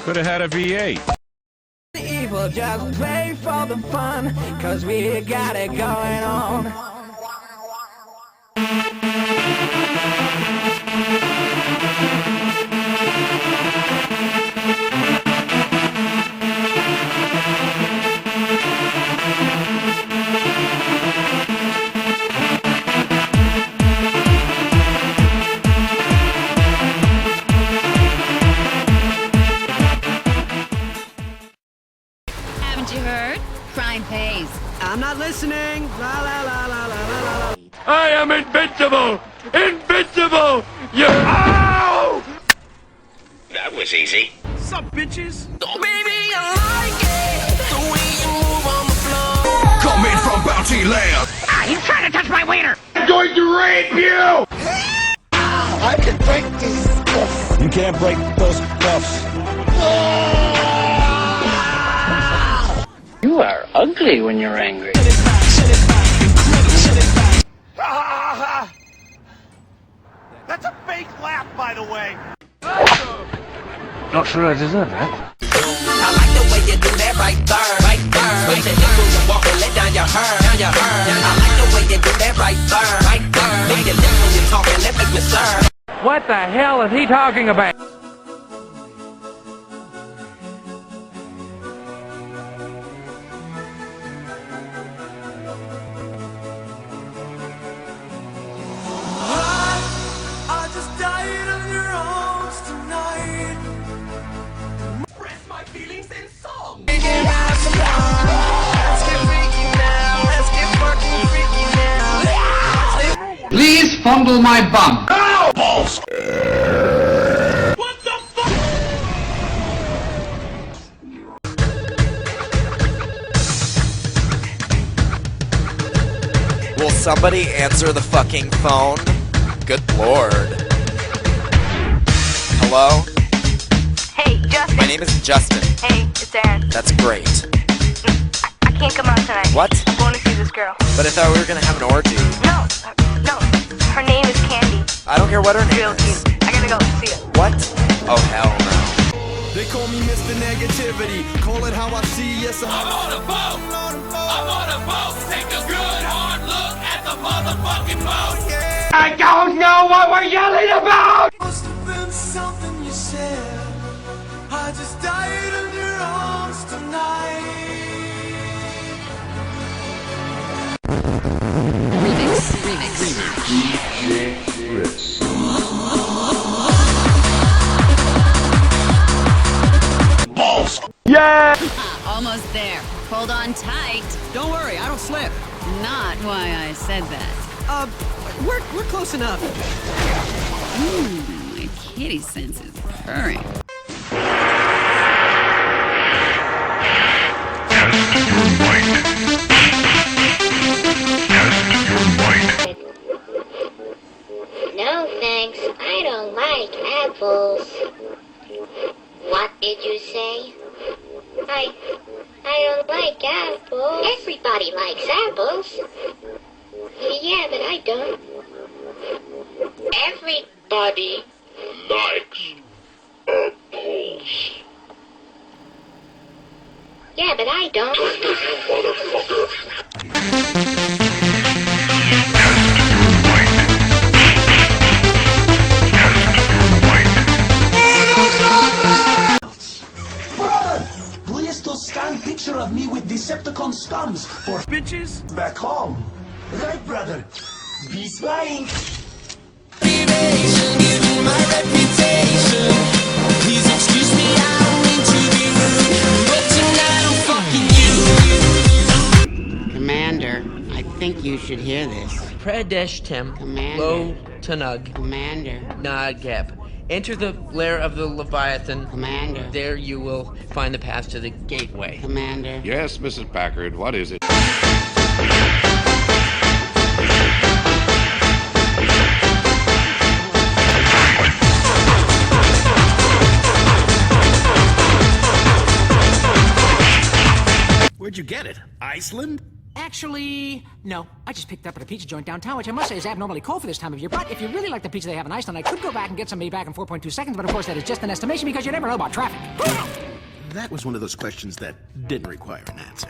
Could have had a V8. Evil just play for the fun, 'cause we got it going on. Haven't you heard? Crime pays. I'm not listening. La la la la la la la. I am invincible! Invincible! You. Ow! That was easy. Sup, bitches? Oh, baby, I like it. The way you move on the floor. Coming from Bounty Land. Ah, you trying to touch my wiener? I'm going to rape you! I can break these cuffs. You can't break those cuffs. You are ugly when you're angry. That's a fake laugh, by the way. Not sure I deserve that. I like the way you do that right there, right there. Put your hips when you walk and let down your hair, down your hair. I like the way you do that right there, right there. Make your lips when you talk and let me serve. What the hell is he talking about? I just died of your arms tonight. Express my feelings in song. Let's get freaky now. Let's get fucking freaky now. Please fondle my bum. Balls! What the fuck? Will somebody answer the fucking phone? Good lord. Hello? Hey, Justin. My name is Justin. Hey, it's Aaron. That's great. I can't come out tonight. What? I'm going to see this girl. But I thought we were gonna have an orgy. No. Her name is Candy. I don't care what her Real name is. cute. I gotta go see her. What? Oh hell no. They call me Mr. Negativity. Call it how I see. Yes, I'm on a boat. I'm on a boat. Take a good hard look at the motherfucking boat. I don't know what we're yelling about! Must have been something you said. I just died in your arms tonight. Balls! Almost there. Hold on tight. Don't worry, I don't slip. Not why I said that. We're close enough. My kitty sense is purring. No, thanks. I don't like apples. What did you say? I don't like apples. Everybody likes apples. Yeah, but I don't. Everybody Likes apples. Yeah, but I don't. Brother, please to scan picture of me with Decepticon scums for Bitches? back home. Right, brother? Be spying. Given my reputation. Please excuse me, I don't mean to be rude. But tonight I'm fucking you. Commander, I think you should hear this. Pradesh Tim, Commander. Lo Tanug, Commander. Nagab. Enter the lair of the Leviathan. Commander. There you will find the path to the gateway. Commander. Yes, Mrs. Packard, what is it? Where'd you get it? Iceland? Actually, no. I just picked up at a pizza joint downtown, which I must say is abnormally cold for this time of year. But if you really like the pizza they have in Iceland, I could go back and get some maybe back in 4.2 seconds, but of course that is just an estimation because you never know about traffic. that was one of those questions that didn't require an answer.